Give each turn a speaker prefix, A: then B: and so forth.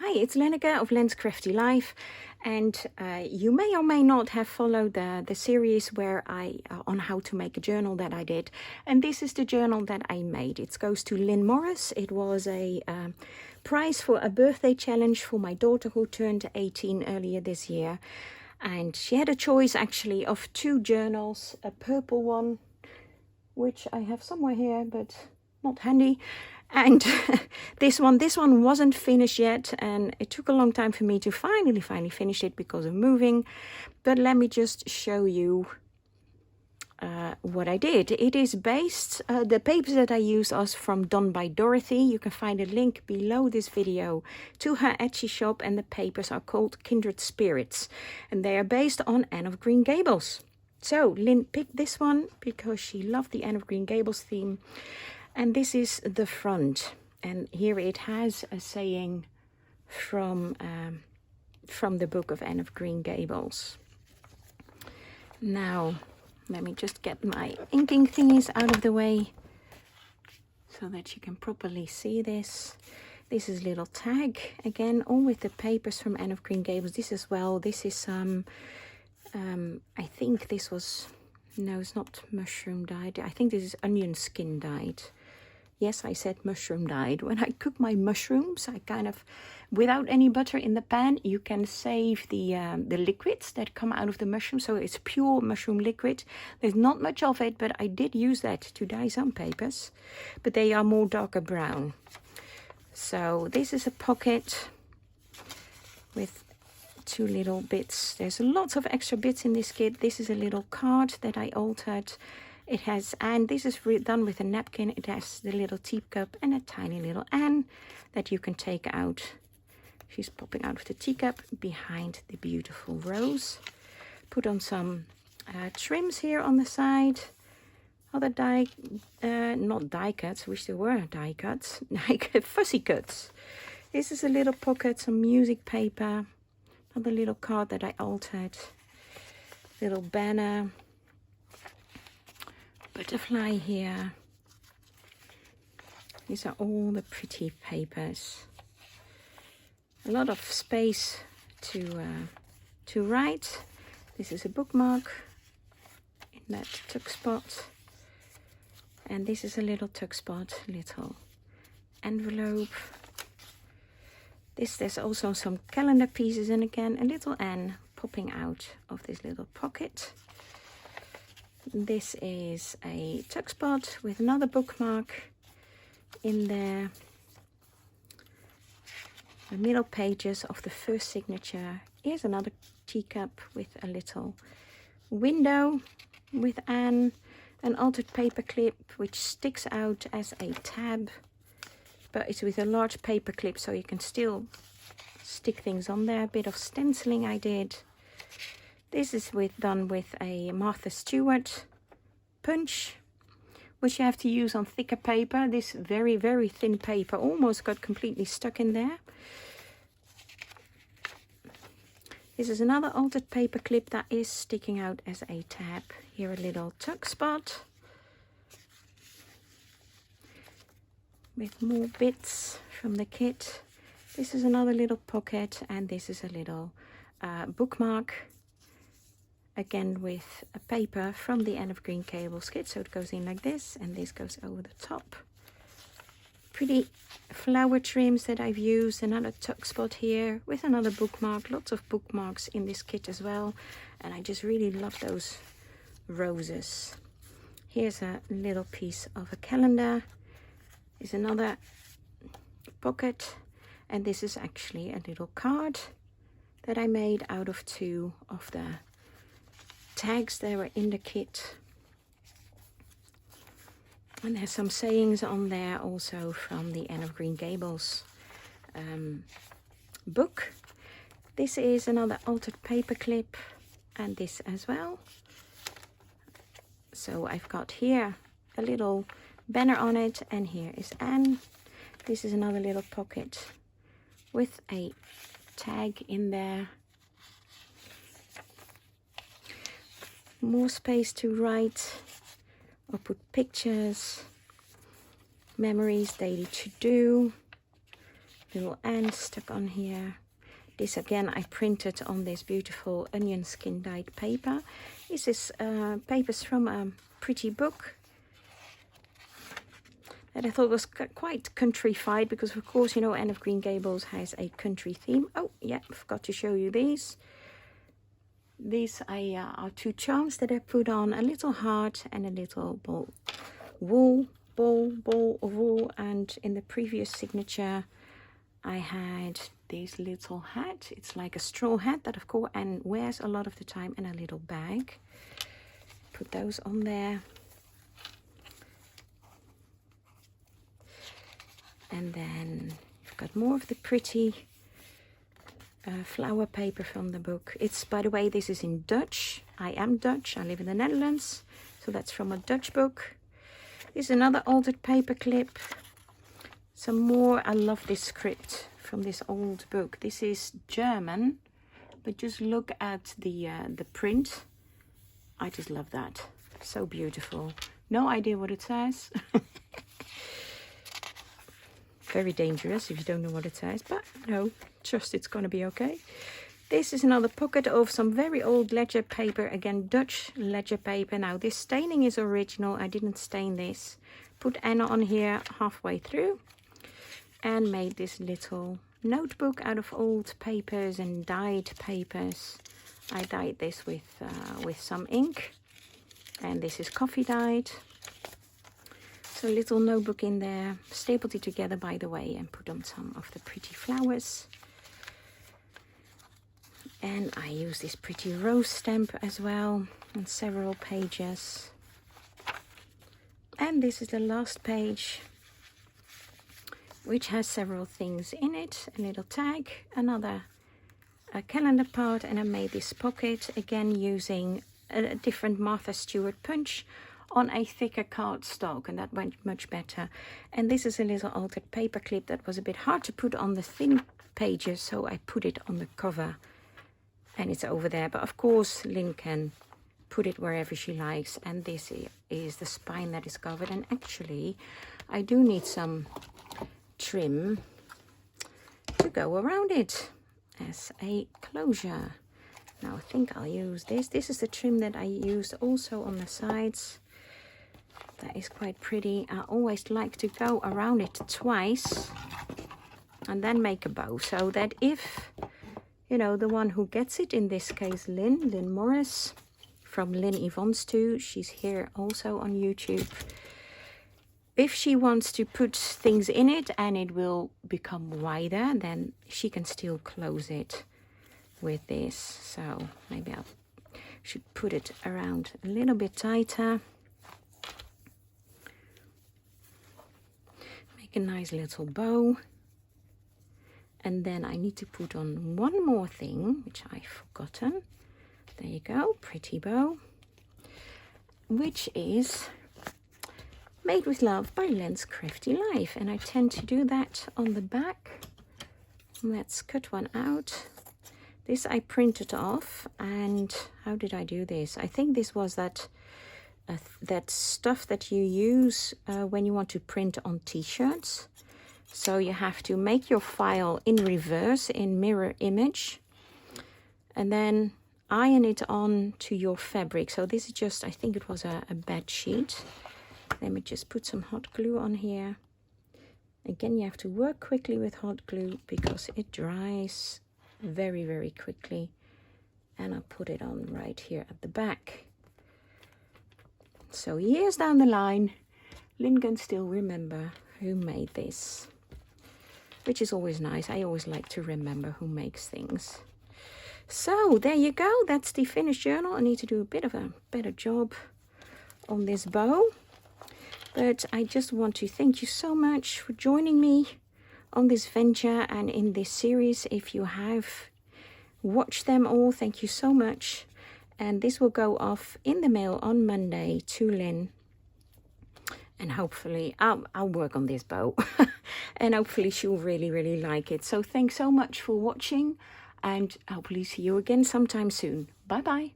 A: Hi, it's Lenneke of Len's Crafty Life, and you may or may not have followed the series where on how to make a journal that I did, and this is the journal that I made. It goes to Lynn Morris. It was a prize for a birthday challenge for my daughter who turned 18 earlier this year, and she had a choice actually of two journals, a purple one, which I have somewhere here but not handy, and this one wasn't finished yet, and it took a long time for me to finally finish it because of moving. But let me just show you what I did. It is based, the papers that I used are from Done by Dorothy. You can find a link below this video to her Etsy shop, and the papers are called Kindred Spirits, and they are based on Anne of Green Gables. So Lynn picked this one because she loved the Anne of Green Gables theme. And this is the front, and here it has a saying from the book of Anne of Green Gables. Now, let me just get my inking thingies out of the way so that you can properly see this. This is a little tag, again, all with the papers from Anne of Green Gables. This as well, this is some, I think this was, no, it's not mushroom dyed. I think this is onion skin dyed. Yes, I said mushroom dyed. When I cook my mushrooms, I kind of, without any butter in the pan, you can save the liquids that come out of the mushroom. So it's pure mushroom liquid. There's not much of it, but I did use that to dye some papers. But they are more darker brown. So this is a pocket with two little bits. There's lots of extra bits in this kit. This is a little card that I altered. It has, and this is done with a napkin. It has the little teacup and a tiny little Anne that you can take out. She's popping out of the teacup behind the beautiful rose. Put on some trims here on the side. Other not die cuts, wish there were die cuts, like fussy cuts. This is a little pocket, some music paper. Another little card that I altered. Little banner. Butterfly here. These are all the pretty papers. A lot of space to write. This is a bookmark in that tuck spot, and this is a little tuck spot, little envelope. There's also some calendar pieces, and again a little Anne popping out of this little pocket. This is a tuck spot with another bookmark in there. The middle pages of the first signature. Here's another teacup with a little window with Anne. An altered paper clip which sticks out as a tab, but it's with a large paper clip so you can still stick things on there. A bit of stenciling I did. This is done with a Martha Stewart punch, which you have to use on thicker paper. This very, very thin paper almost got completely stuck in there. This is another altered paper clip that is sticking out as a tab. Here a little tuck spot with more bits from the kit. This is another little pocket, and this is a little bookmark, again with a paper from the Anne of Green Gables kit. So it goes in like this, and this goes over the top. Pretty flower trims that I've used. Another tuck spot here with another bookmark. Lots of bookmarks in this kit as well, and I just really love those roses. Here's a little piece of a calendar. Is another pocket, and this is actually a little card that I made out of two of the tags that were in the kit. And there's some sayings on there also from the Anne of Green Gables book. This is another altered paper clip, and this as well. So I've got here a little banner on it, and here is Anne. This is another little pocket with a tag in there. More space to write or put pictures, memories, daily to do. little ants stuck on here. This again I printed on this beautiful onion skin dyed paper. This is papers from a pretty book that I thought was quite countrified, because of course, you know, Anne of Green Gables has a country theme. Oh yeah, forgot to show you these. These are two charms that I put on, a little heart and a little ball of wool. And in the previous signature I had this little hat. It's like a straw hat that of course Anne wears a lot of the time, and a little bag. Put those on there. And then you've got more of the pretty flower paper from the book. It's, by the way, this is in Dutch. I am Dutch. I live in the Netherlands. So that's from a Dutch book. This is another altered paper clip. Some more. I love this script from this old book. This is German, but just look at the print. I just love that. So beautiful. No idea what it says. Very dangerous if you don't know what it says, but no, trust it's gonna be okay. This is another pocket of some very old ledger paper, again Dutch ledger paper. Now this staining is original, I didn't stain this. Put Anna on here halfway through and made this little notebook out of old papers and dyed papers. I dyed this with some ink, and this is coffee dyed. So a little notebook in there, stapled it together by the way, and put on some of the pretty flowers. And I use this pretty rose stamp as well on several pages. And this is the last page, which has several things in it. A little tag, another calendar part, and I made this pocket again using a different Martha Stewart punch on a thicker cardstock, and that went much better. And this is a little altered paper clip that was a bit hard to put on the thin pages, so I put it on the cover, and it's over there. But of course Lynn can put it wherever she likes. And this is the spine that is covered, and actually I do need some trim to go around it as a closure. Now I think I'll use this. This is the trim that I used also on the sides. That is quite pretty. I always like to go around it twice and then make a bow, so that if, you know, the one who gets it, in this case Lynn Morris from Lynn Yvonne's too, she's here also on YouTube. If she wants to put things in it and it will become wider, then she can still close it with this. So maybe I should put it around a little bit tighter. Make a nice little bow. And then I need to put on one more thing, which I've forgotten. There you go, pretty bow, which is Made with Love by Len's Crafty Life. And I tend to do that on the back. Let's cut one out. This I printed off, and how did I do this? I think this was that stuff that you use when you want to print on t-shirts. So you have to make your file in reverse, in mirror image, and then iron it on to your fabric. So this is just, I think it was a bed sheet. Let me just put some hot glue on here. Again, you have to work quickly with hot glue because it dries very, very quickly. And I'll put it on right here at the back. So years down the line, Lynn can still remember who made this, which is always nice. I always like to remember who makes things. So there you go. That's the finished journal. I need to do a bit of a better job on this bow. But I just want to thank you so much for joining me on this venture and in this series. If you have watched them all, thank you so much. And this will go off in the mail on Monday to Lynn. And hopefully I'll work on this bow. And hopefully she'll really, really like it. So thanks so much for watching. And hopefully see you again sometime soon. Bye bye.